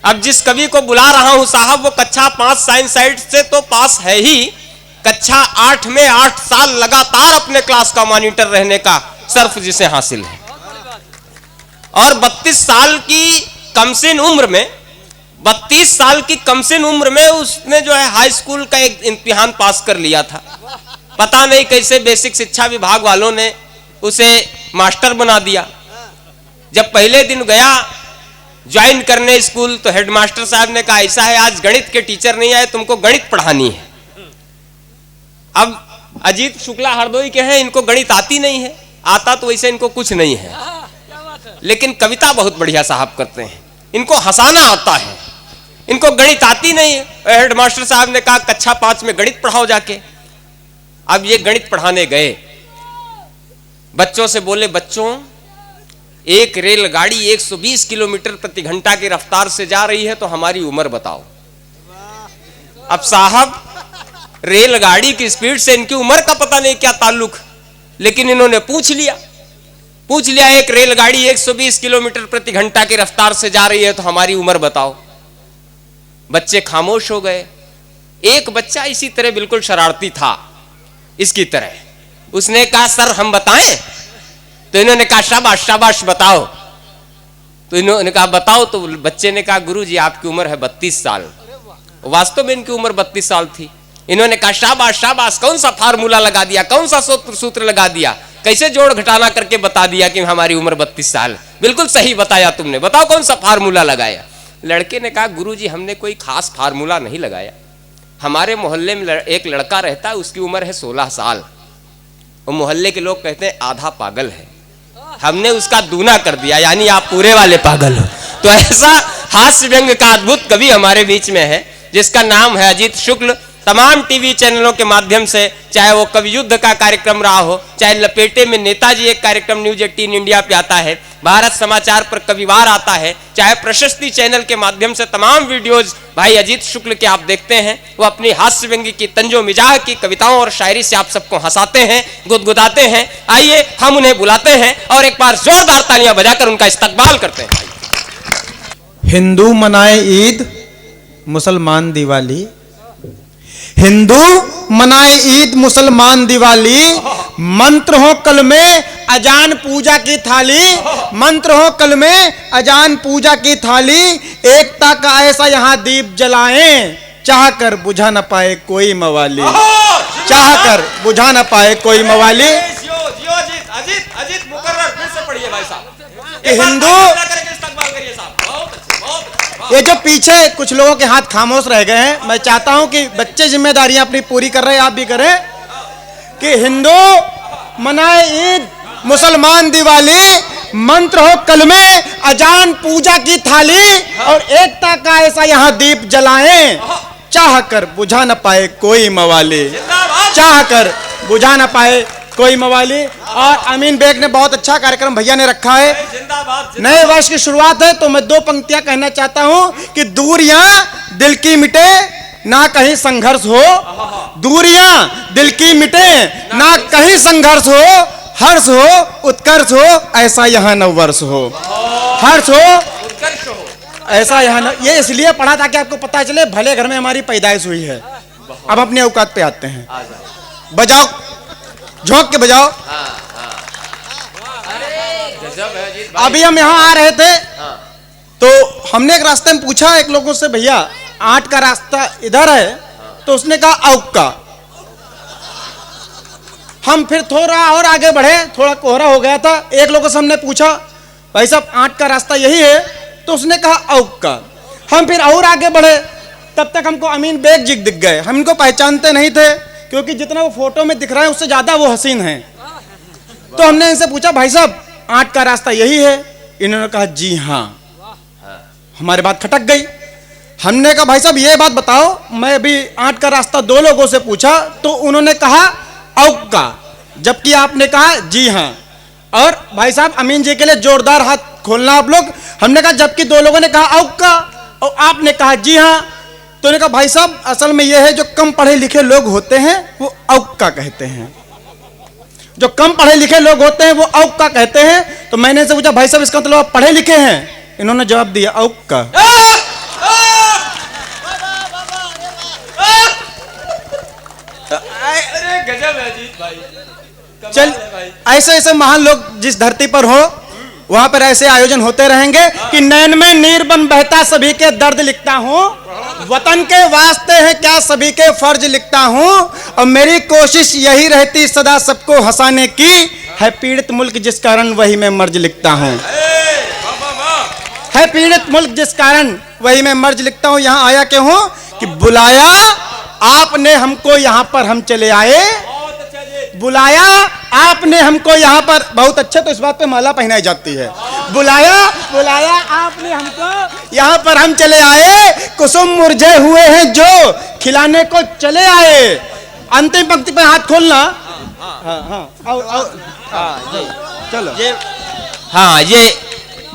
अब जिस कवि को बुला रहा हूं साहब, वो कक्षा 5 साइंस साइड से तो पास है ही, कक्षा 8 में 8 साल लगातार अपने क्लास का मॉनिटर रहने का सर्फ जिसे हासिल है। और 32 साल की कमसिन उम्र में, 32 साल की कमसिन उम्र में उसने जो है हाई स्कूल का एक इम्तिहान पास कर लिया था। पता नहीं कैसे बेसिक शिक्षा विभाग वालों ने उसे मास्टर बना दिया। जब पहले दिन गया ज्वाइन करने स्कूल, तो हेडमास्टर साहब ने कहा ऐसा है आज गणित के टीचर नहीं आए, तुमको गणित पढ़ानी है। अब अजीत शुक्ला हरदोई के हैं, इनको गणित आती नहीं है, आता तो वैसे इनको कुछ नहीं है, लेकिन कविता बहुत बढ़िया साहब करते हैं, इनको हंसाना आता है, इनको गणित आती नहीं है। हेडमास्टर साहब ने कहा कक्षा 5 में गणित पढ़ाओ जाके। अब ये गणित पढ़ाने गए, बच्चों से बोले बच्चों एक रेलगाड़ी 120 किलोमीटर प्रति घंटा की रफ्तार से जा रही है, तो हमारी उम्र बताओ। अब साहब रेलगाड़ी की स्पीड से इनकी उम्र का पता नहीं क्या ताल्लुक, लेकिन इन्होंने पूछ लिया एक रेलगाड़ी 120 किलोमीटर प्रति घंटा की रफ्तार से जा रही है, तो हमारी उम्र बताओ। बच्चे खामोश हो गए। एक बच्चा इसी तरह बिल्कुल शरारती था, इसकी तरह, उसने कहा सर हम बताएं? तो इन्होंने कहा शाबाश शाबाश बताओ। तो इन्होंने कहा बताओ। तो बच्चे ने कहा गुरुजी आपकी उम्र है 32 साल। वास्तव में इनकी उम्र 32 साल थी। इन्होंने कहा शाबाश शाबाश, कौन सा फार्मूला लगा दिया, कौन सा सूत्र लगा दिया, कैसे जोड़ घटाना करके बता दिया कि हमारी उम्र 32 साल। बिल्कुल सही बताया तुमने, बताओ कौन सा फार्मूला लगाया। लड़के ने कहा गुरुजी हमने कोई खास फार्मूला नहीं लगाया, हमारे मोहल्ले में एक लड़का रहता है, उसकी उम्र है 16 साल, और मोहल्ले के लोग कहते हैं आधा पागल है, हमने उसका दूना कर दिया, यानी आप पूरे वाले पागल हो। तो ऐसा हास्य व्यंग का अद्भुत कवि हमारे बीच में है, जिसका नाम है अजीत शुक्ल। तमाम टीवी चैनलों के माध्यम से, चाहे वो कवि युद्ध का कार्यक्रम रहा हो, चाहे लपेटे में नेताजी एक कार्यक्रम न्यूज 18 इंडिया पे आता है, भारत समाचार पर कविवार आता है, चाहे प्रशस्ति चैनल के माध्यम से तमाम वीडियोज भाई अजीत शुक्ल के आप देखते हैं। वो अपनी हास्य व्यंग्य की तंजो मिजाह की कविताओं और शायरी से आप सबको हंसाते हैं, गुदगुदाते हैं। आइए हम उन्हें बुलाते हैं और एक बार जोरदार तालियां बजाकर उनका इस्तकबाल करते हैं। हिंदू मनाए ईद, मुसलमान दिवाली। हिंदू मनाए ईद, मुसलमान दिवाली। मंत्र हो कल में अजान पूजा की थाली, मंत्र हो कल में अजान पूजा की थाली। एकता का ऐसा यहाँ दीप जलाएं, चाह कर बुझा न पाए कोई मवाली, चाह कर बुझा न पाए कोई मवाली। हिंदू, ये जो पीछे कुछ लोगों के हाथ खामोश रह गए हैं, मैं चाहता हूं कि बच्चे जिम्मेदारियां अपनी पूरी कर रहे हैं, आप भी करें, कि हिंदू मनाए ईद, मुसलमान दिवाली। मंत्र हो कल में अजान पूजा की थाली, और एकता का ऐसा यहां दीप जलाएं, चाह कर बुझा न पाए कोई मवाली, चाह कर बुझा न पाए कोई मवाली। और अमीन बेग ने बहुत अच्छा कार्यक्रम भैया ने रखा है। नए वर्ष की शुरुआत है, तो मैं 2 पंक्तियां कहना चाहता हूं कि दूरियां दिल की मिटे, ना कहीं संघर्ष हो, दूरियां दिल की मिटे, ना कहीं संघर्ष हो, हर्ष हो उत्कर्ष हो, ऐसा यहाँ नववर्ष हो, हर्ष हो उत्कर्ष हो, ऐसा यहाँ। ये इसलिए पढ़ा ताकि आपको पता चले भले घर में हमारी पैदाइश हुई है। अब अपने औकात पे आते हैं, बजाओ, झोंक के बजाओ। अभी हम यहाँ आ रहे थे, तो हमने एक रास्ते में पूछा एक लोगों से, भैया 8 का रास्ता इधर है, तो उसने कहा औक का। हम फिर थोड़ा और आगे बढ़े, थोड़ा कोहरा हो गया था, एक लोगों से हमने पूछा भाई साहब 8 का रास्ता यही है, तो उसने कहा औक का। हम फिर और आगे बढ़े, तब तक हमको अमीन बेग जी दिख गए। हम इनको पहचानते नहीं थे, क्योंकि जितना वो फोटो में दिख रहा है उससे ज्यादा वो हसीन हैं। तो हमने इनसे पूछा भाई साहब 8 का रास्ता यही है? इन्होंने कहा जी हाँ। हमारी बात खटक गई। हमने कहा भाई साहब ये बात बताओ, मैं अभी 8 का रास्ता 2 लोगों से पूछा, तो उन्होंने कहा औक का, जबकि आपने कहा जी हाँ। और भाई साहब अमीन जी के लिए जोरदार हाथ खोलना आप लोग। हमने कहा जबकि 2 लोगों ने कहा औक का और आपने कहा जी हाँ। तो उन्होंने कहा भाई साहब असल में यह है, जो कम पढ़े लिखे लोग होते हैं वो औक का कहते हैं, जो कम पढ़े लिखे लोग होते हैं वो औक का कहते हैं। तो मैंने इनसे पूछा भाई साहब इसका मतलब आप पढ़े लिखे हैं? इन्होंने जवाब दिया औक का। गजब है अजीत भाई, चल ऐसे ऐसे महान लोग जिस धरती पर हो वहां पर ऐसे आयोजन होते रहेंगे कि नैन में नीर बन बहता सभी के दर्द लिखता हूँ, वतन के वास्ते हैं क्या सभी के फर्ज लिखता हूँ, और मेरी कोशिश यही रहती सदा सबको हंसाने की, है पीड़ित मुल्क जिस कारण वही मैं मर्ज लिखता हूँ, है पीड़ित मुल्क जिस कारण वही मैं मर्ज लिखता हूँ। यहाँ आया क्यों हूँ कि बुलाया आपने हमको यहाँ पर हम चले आए, बुलाया आपने हमको यहाँ पर, बहुत अच्छे, तो इस बात पे माला पहनाई जाती है, बुलाया बुलाया आपने हमको यहाँ पर हम चले आए, कुसुम मुरझे हुए हैं जो खिलाने को चले आए। अंतिम पंक्ति पे हाथ खोलना। हाँ चलो ये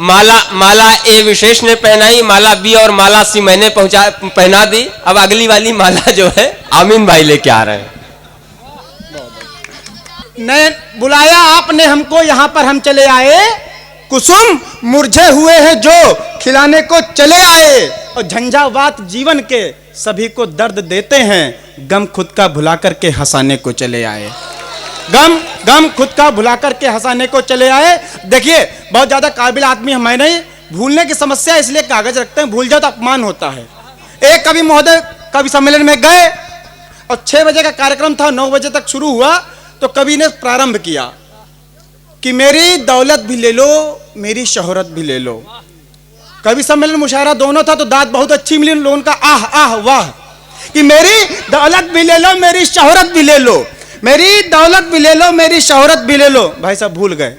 माला ए विशेष ने पहनाई, माला बी और माला सी मैंने पहना दी। अब अगली वाली माला जो है आमीन भाई लेके आ रहे हैं। ने बुलाया आपने हमको यहाँ पर हम चले आए, कुसुम मुरझे हुए हैं जो खिलाने को चले आए, और झंझावात जीवन के सभी को दर्द देते हैं, गम खुद का भुला करके हंसाने को चले आए, गम खुद का भुला करके हंसाने को चले आए। देखिए बहुत ज्यादा काबिल आदमी हम नहीं, भूलने की समस्या इसलिए कागज रखते हैं, भूल जाओ तो अपमान होता है। एक कवि महोदय कवि सम्मेलन में गए और 6 बजे का कार्यक्रम था, 9 बजे तक शुरू हुआ, तो कवि ने प्रारंभ किया कि मेरी दौलत भी ले लो मेरी शोहरत भी ले लो। कवि सम्मेलन मुशायरा दोनों था, तो दाद बहुत अच्छी मिली लोगों का, आह आह वाह, कि मेरी दौलत भी ले लो मेरी शोहरत भी ले लो, मेरी दौलत भी ले लो मेरी शोहरत भी ले लो। भाई साहब भूल गए,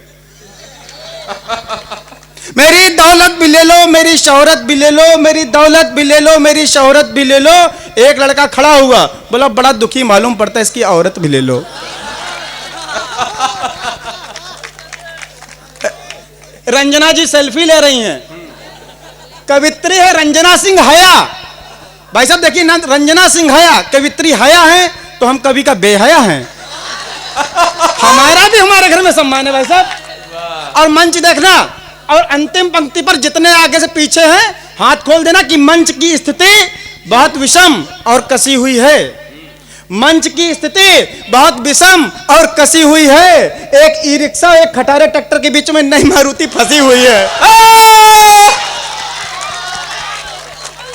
मेरी दौलत भी ले लो मेरी शोहरत भी ले लो, मेरी दौलत भी ले लो मेरी शोहरत भी ले लो। एक लड़का खड़ा हुआ, बोला बड़ा दुखी मालूम पड़ता है, इसकी औरत भी ले लो। रंजना जी सेल्फी ले रही हैं, कवित्री है रंजना सिंह हया। भाई साहब देखिए ना, रंजना सिंह हया कवित्री हया है, तो हम कवि का बेहया हैं। हमारा भी हमारे घर में सम्मान है भाई साहब। और मंच देखना, और अंतिम पंक्ति पर जितने आगे से पीछे हैं हाथ खोल देना कि मंच की स्थिति बहुत विषम और कसी हुई है, मंच की स्थिति बहुत विषम और कसी हुई है। एक ई रिक्शा एक खटारे ट्रैक्टर के बीच में नई मारुति फंसी हुई है।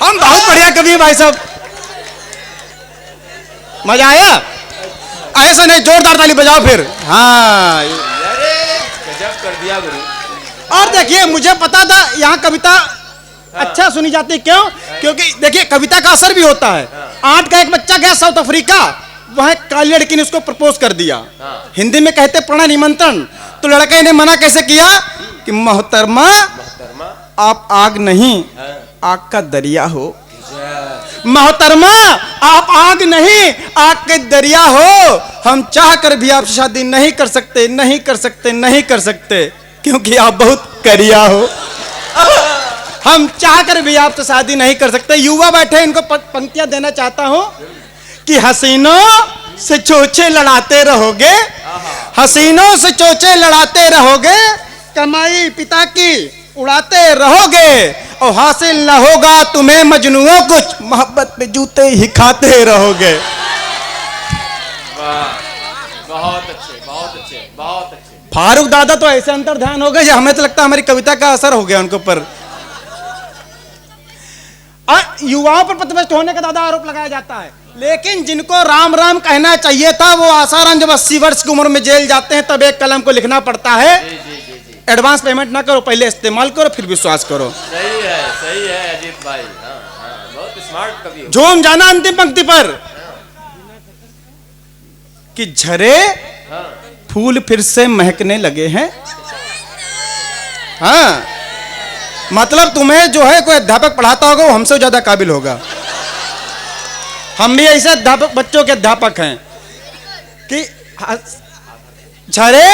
हम बहुत बढ़िया कवि हैं भाई साहब, मजा आया? ऐसा नहीं, जोरदार ताली बजाओ फिर। हाँ गजब कर दिया गुरु। और देखिए मुझे पता था यहाँ कविता अच्छा सुनी जाती है, क्यों? क्योंकि देखिए कविता का असर भी होता है। 8 का एक बच्चा गया साउथ अफ्रीका, वह काली लड़की ने उसको प्रपोज कर दिया, हिंदी में कहते प्रणय निमंत्रण। तो लड़के ने मना कैसे किया कि मोहतरमा आप आग नहीं आग का दरिया हो, मोहतरमा आप आग नहीं आग के दरिया हो, हम चाह कर भी आपसे शादी नहीं कर सकते, नहीं कर सकते, नहीं कर सकते, क्योंकि आप बहुत करिया हो। हम चाह कर भी आपसे शादी नहीं कर सकते। युवा बैठे, इनको पंक्तियां देना चाहता हूं कि हसीनों से चोचे लड़ाते रहोगे, हसीनों से चोचे लड़ाते रहोगे, कमाई पिता की उड़ाते रहोगे, और हासिल न होगा तुम्हें मजनुओं कुछ, मोहब्बत पे जूते ही खाते रहोगे। बहुत अच्छे, बहुत अच्छे, बहुत अच्छे। फारूक दादा तो ऐसे अंतर ध्यान हो गए, हमें तो लगता है हमारी कविता का असर हो गया उनके ऊपर। युवाओं पर प्रतिष्ठित होने का दादा आरोप लगाया जाता है, लेकिन जिनको राम राम कहना चाहिए था वो आसाराम जब 80 वर्ष की उम्र में जेल जाते हैं, तब एक कलम को लिखना पड़ता है। एडवांस पेमेंट ना करो, पहले इस्तेमाल करो फिर विश्वास करो। सही है अजीत भाई। बहुत स्मार्ट कवि हो। झूम जाना अंतिम पंक्ति पर कि झरे फूल फिर से महकने लगे हैं। हाँ मतलब तुम्हें जो है कोई अध्यापक पढ़ाता होगा वो हमसे ज्यादा काबिल होगा। हम भी ऐसे अध्यापक बच्चों के अध्यापक हैं कि झरे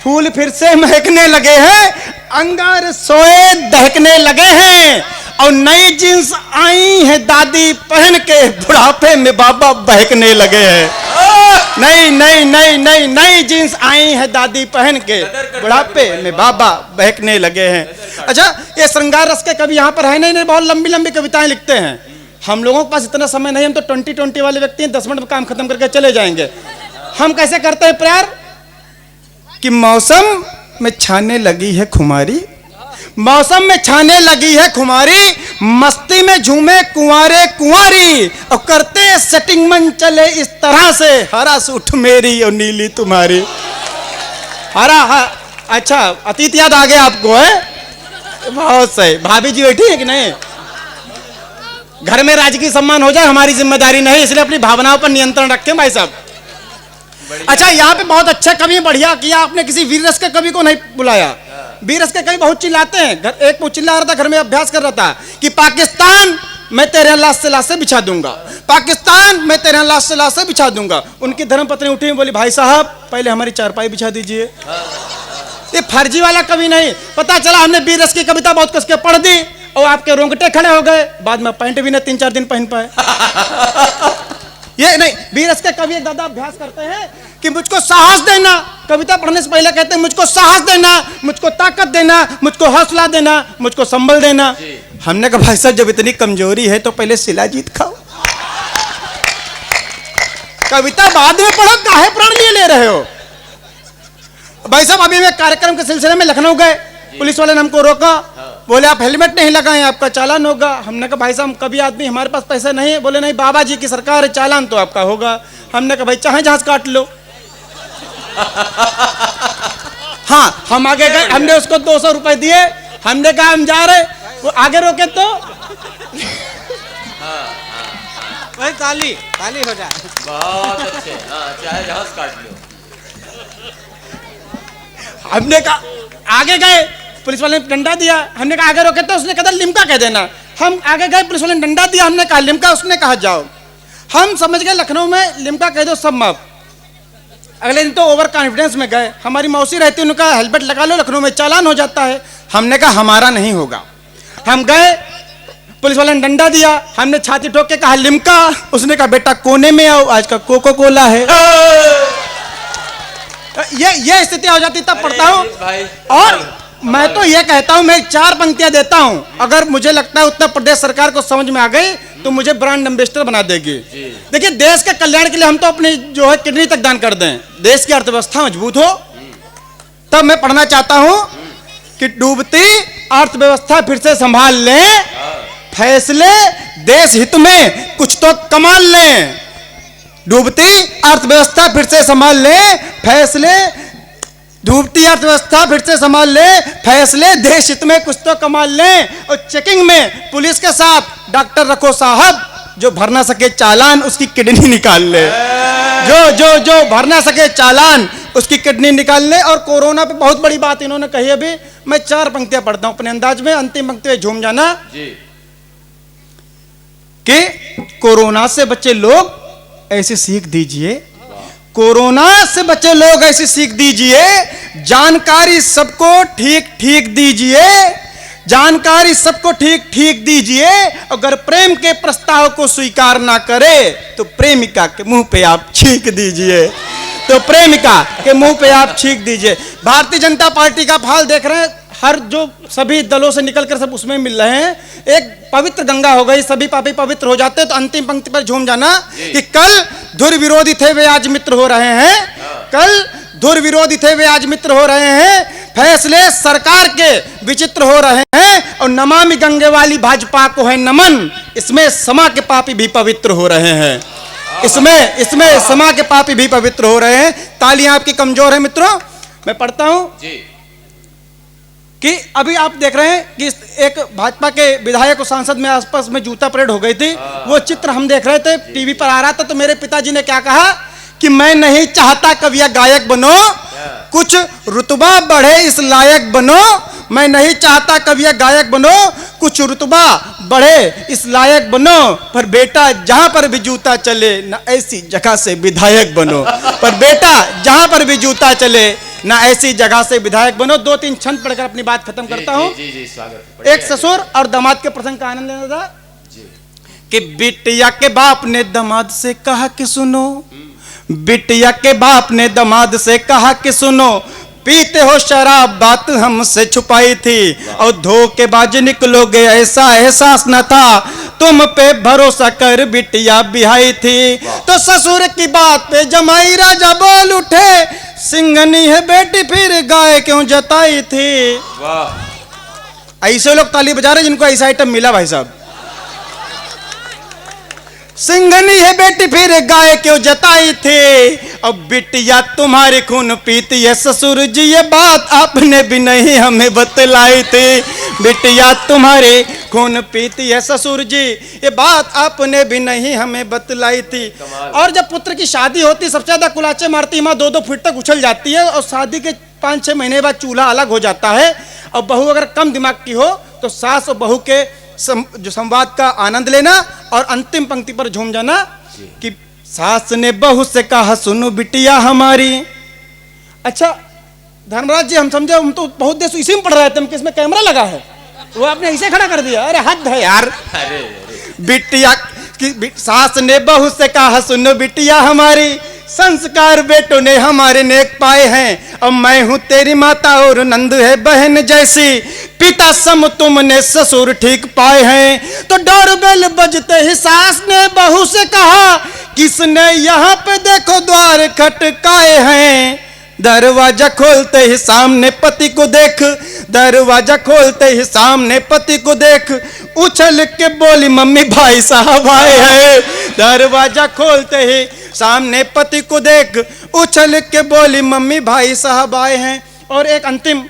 फूल फिर से महकने लगे हैं, अंगार सोए दहकने लगे हैं, और नई जींस आई है दादी पहन के, बुढ़ापे में बाबा बहकने लगे हैं। नई नई नई नई नई जींस आई है दादी पहन के, बुढ़ापे में बाबा बहकने लगे हैं। अच्छा ये श्रृंगार रस के कवि यहाँ पर है नहीं, बहुत लंबी लंबी कविताएं लिखते हैं। हम लोगों के पास इतना समय नहीं, हम तो 20-20 वाले व्यक्ति हैं, 10 मिनट में काम खत्म करके चले जाएंगे। हम कैसे करते हैं प्यार कि मौसम में छाने लगी है खुमारी, मौसम में छाने लगी है खुमारी, मस्ती में झूमे कुंवारे कुंवारी, और करते सेटिंग मन चले इस तरह से, हरा सूट मेरी और नीली तुम्हारी। अच्छा अतीत याद आ गया आपको है? बहुत सही। भाभी जी बैठी है कि नहीं? घर में राजकीय सम्मान हो जाए हमारी जिम्मेदारी नहीं, इसलिए अपनी भावनाओं पर नियंत्रण रखें भाई साहब। अच्छा यहाँ पे बहुत अच्छा कवि, बढ़िया किया आपने, किसी वीर रस के कवि को नहीं बुलाया। वीर रस के कवि बहुत चिल्लाते हैं। एक वो चिल्ला रहा था, घर में अभ्यास कर रहा था कि पाकिस्तान मैं तेरे लाश से बिछा दूंगा, पाकिस्तान मैं तेरे लाश से बिछा दूंगा। उनकी धर्मपत्नी उठी बोली भाई साहब पहले हमारी चारपाई बिछा दीजिए। ये फर्जी वाला कवि नहीं, पता चला हमने वीर रस की कविता बहुत कस के पढ़ दी और आपके रोंगटे खड़े हो गए, बाद में पैंट भी ना 3-4 दिन पहन पाए। ये नहीं, वीर रस के कवि एक दादा अभ्यास करते हैं कि मुझको साहस देना, कविता पढ़ने से पहले कहते हैं मुझको साहस देना, मुझको ताकत देना, मुझको हौसला देना, मुझको संबल देना। हमने कहा भाई साहब जब इतनी कमजोरी है तो पहले शिलाजीत खाओ, कविता बाद में पढ़ो, काहे प्राण लिए ले रहे हो? भाई साहब अभी मैं कार्यक्रम के सिलसिले में लखनऊ गए, पुलिस वाले ने हमको रोका, बोले आप हेलमेट नहीं लगाए आपका चालान होगा। हमने कहा भाई साहब कभी आदमी हमारे पास पैसे नहीं है, बोले नहीं बाबा जी की सरकार है चालान तो आपका होगा। हमने कहा भाई चाहे जहाज काट लो। हाँ हम आगे गए, हमने उसको 200 रुपए दिए, हमने कहा हम जा रहे, वो आगे रोके तो भाई ताली हो जाए। बहुत अच्छे, चाहे जहाज काट लो। हमने कहा आगे गए, पुलिस वाले ने डंडा दिया, हमने कहा आगे रोके तो उसने कहा लिम्का कह देना। हम आगे गए, पुलिस वाले ने डंडा दिया, हमने कहा लिम्का, उसने कहा जाओ। हम समझ गए लखनऊ में लिम्का कह दो सब माफ। अगले दिन तो ओवर कॉन्फिडेंस में गए, हमारी मौसी रहती है, उन्होंने कहा हेलमेट लगा लो लखनऊ में चालान हो जाता है। हमने कहा हमारा नहीं होगा। हम गए, पुलिस वाले ने डंडा दिया, हमने छाती ठोक के कहा लिम्का, उसने कहा बेटा कोने में आओ आज का कोको कोला है। ये स्थिति हो जाती तब पढ़ता हूँ। और मैं तो ये कहता हूँ, मैं 4 पंक्तियां देता हूँ, अगर मुझे लगता है उत्तर प्रदेश सरकार को समझ में आ गई तो मुझे ब्रांड एम्बेसडर बना देगी। देखिए देश के कल्याण के लिए हम तो अपनी जो है किडनी तक दान कर दें, देश की अर्थव्यवस्था मजबूत हो। तब मैं पढ़ना चाहता हूँ कि डूबती अर्थव्यवस्था फिर से संभाल लें, फैसले देश हित में कुछ तो कमाल लें। डूबती अर्थव्यवस्था फिर से संभाल लें, फैसले, डूबती अर्थव्यवस्था फिर से संभाल ले, फैसले देश हित में कुछ तो कमाल लें। और चेकिंग में पुलिस के साथ डॉक्टर रखो साहब, जो भर ना सके चालान उसकी किडनी निकाल ले, जो भर ना सके चालान उसकी किडनी निकाल ले। और कोरोना पे बहुत बड़ी बात इन्होंने कही, अभी मैं 4 पंक्तियां पढ़ता हूं अपने अंदाज में, अंतिम पंक्ति में झूम जाना कि कोरोना से बचे लोग ऐसी सीख दीजिए, कोरोना से बचे लोग ऐसी सीख दीजिए, जानकारी सबको ठीक ठीक दीजिए, जानकारी सबको ठीक ठीक दीजिए। अगर प्रेम के प्रस्ताव को स्वीकार ना करे तो प्रेमिका के मुंह पे आप छींक दीजिए, तो प्रेमिका के मुंह पे आप छींक दीजिए। भारतीय जनता पार्टी का फाल देख रहे हैं, हर जो सभी दलों से निकलकर सब उसमें मिल रहे हैं। एक पवित्र गंगा हो गई, सभी पापी पवित्र हो जाते। तो अंतिम पंक्ति पर झूम जाना कि कल धुर विरोधी थे वे आज मित्र हो रहे हैं, कल धुर विरोधी थे वे आज मित्र हो रहे हैं, फैसले सरकार के विचित्र हो रहे हैं। और नमामि गंगे वाली भाजपा को है नमन, इसमें समा के पापी भी पवित्र हो रहे हैं, इसमें समा के पापी भी पवित्र हो रहे हैं। तालियां आपकी कमजोर है मित्रों। मैं पढ़ता हूं कि अभी आप देख रहे हैं कि एक भाजपा के विधायक और सांसद में आसपास में जूता परेड हो गई थी, वो चित्र हम देख रहे थे, टीवी पर आ रहा था। तो मेरे पिताजी ने क्या कहा कि मैं नहीं चाहता कवि या गायक बनो, कुछ रुतबा बढ़े इस लायक बनो। मैं नहीं चाहता कवि या गायक बनो, कुछ रुतबा बढ़े इस लायक बनो। पर बेटा जहां पर भी जूता चले ना ऐसी जगह से विधायक बनो, पर बेटा जहां पर भी जूता चले ना ऐसी जगह से विधायक बनो। 2-3 छंद पढ़कर अपनी बात खत्म करता हूं। एक ससुर और दामाद के प्रसंग का आनंद लेना था कि बिटिया के बाप ने दामाद से कहा कि सुनो, बिटिया के बाप ने दामाद से कहा कि सुनो, पीते हो शराब बात हमसे छुपाई थी और धोखेबाज निकलोगे ऐसा एहसास न था। तुम पे भरोसा कर बिटिया बिहाई थी। तो ससुर की बात पे जमाई राजा बोल उठे, सिंगनी है बेटी फिर गाय क्यों जताई थी। वाह। ऐसे लोग ताली बजा रहे जिनको ऐसा आइटम मिला भाई साहब। सिंघनी है बेटी फिर गाय क्यों जताई थी, अब बिटिया तुम्हारे खून पीती है ससुर जी, ये बात आपने भी नहीं हमें बतलाई थी। बिटिया तुम्हारे खून पीती है ससुर जी, ये बात आपने भी नहीं हमें बतलाई थी। और जब पुत्र की शादी होती सबसे ज्यादा कुलाचे मारती माँ 2-2 फीट तक उछल जाती है, और शादी के 5-6 महीने बाद चूल्हा अलग हो जाता है। और बहू अगर कम दिमाग की हो तो सास और बहू के जो संवाद का आनंद लेना और अंतिम पंक्ति पर झूम जाना कि सास ने बहू से कहा सुनो बिटिया हमारी। अच्छा धर्मराज जी, हम समझे हम तो बहुत देर से इसी में पढ़ रहे थे, हम किसमें कैमरा लगा है, वो आपने ऐसे खड़ा कर दिया। अरे हद है यार। बिटिया की सास ने बहू से कहा सुनो बिटिया हमारी, संस्कार बेटों ने हमारे नेक पाए हैं, अब मैं हूं तेरी माता और नंद है बहन जैसी, पिता सम तुमने ससुर ठीक पाए हैं। तो डोरबेल बजते ही सास ने बहू से कहा, किसने यहाँ पे देखो द्वार खटकाए हैं। दरवाजा खोलते ही सामने पति को देख, दरवाजा खोलते ही सामने पति को देख, उछल के बोली मम्मी भाई साहब आए हैं। दरवाजा खोलते ही सामने पति को देख, उछल के बोली मम्मी भाई साहब आए हैं। और एक अंतिम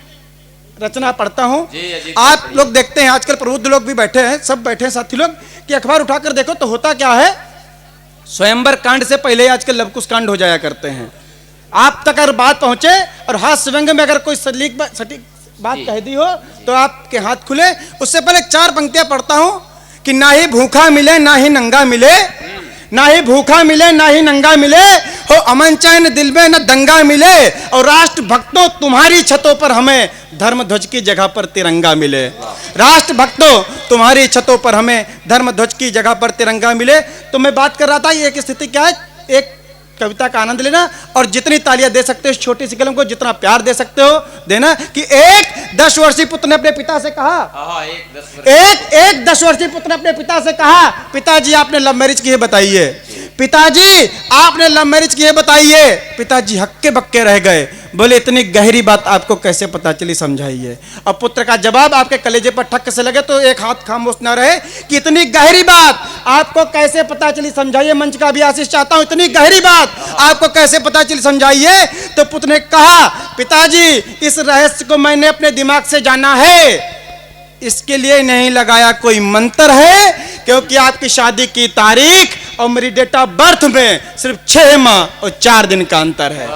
रचना पढ़ता हूं। आप लोग देखते हैं आजकल प्रबुद्ध लोग भी बैठे हैं, सब बैठे हैं साथी लोग, कि अखबार उठाकर देखो तो होता क्या है, स्वयंवर कांड से पहले आजकल लवकुश कांड हो जाया करते हैं। आप तक अगर बात पहुंचे और हास्य व्यंग में अगर कोई सटीक बात कह दी हो तो आपके हाथ खुले। उससे पहले 4 पंक्तियां पढ़ता हूं कि ना ही भूखा मिले ना ही नंगा मिले, ना ही भूखा मिले ना ही नंगा मिले, हो अमन चैन दिल में न दंगा मिले, और राष्ट्र भक्तों तुम्हारी छतों पर हमें धर्म ध्वज की जगह पर तिरंगा मिले। राष्ट्र भक्तों तुम्हारी छतों पर हमें धर्म ध्वज की जगह पर तिरंगा मिले। तो मैं बात कर रहा था ये एक स्थिति क्या है, एक कविता का आनंद लेना और जितनी तालियां दे सकते हो इस छोटी सी कलम को, जितना प्यार दे सकते हो देना। कि एक 10 वर्षीय पुत्र ने अपने पिता से कहा, एक 10 वर्षीय पुत्र ने अपने पिता से कहा, पिताजी आपने लव मैरिज की है बताइए, पिताजी आपने लव मैरिज की है बताइए। पिताजी हक्के बक्के रह गए, बोले इतनी गहरी बात आपको कैसे पता चली समझाइए। अब पुत्र का जवाब आपके कलेजे पर ठक से लगे तो एक हाथ खामोश ना रहे कि इतनी गहरी बात आपको कैसे पता चली समझाइए। मंच का भी आशीष चाहता हूं, इतनी गहरी बात आपको कैसे पता चली समझाइए। तो पुत्र ने कहा, पिताजी इस रहस्य को मैंने अपने दिमाग से जाना है, इसके लिए नहीं लगाया कोई मंत्र है, क्योंकि आपकी शादी की तारीख और मेरी डेट ऑफ बर्थ में सिर्फ 6 माह और 4 दिन का अंतर है।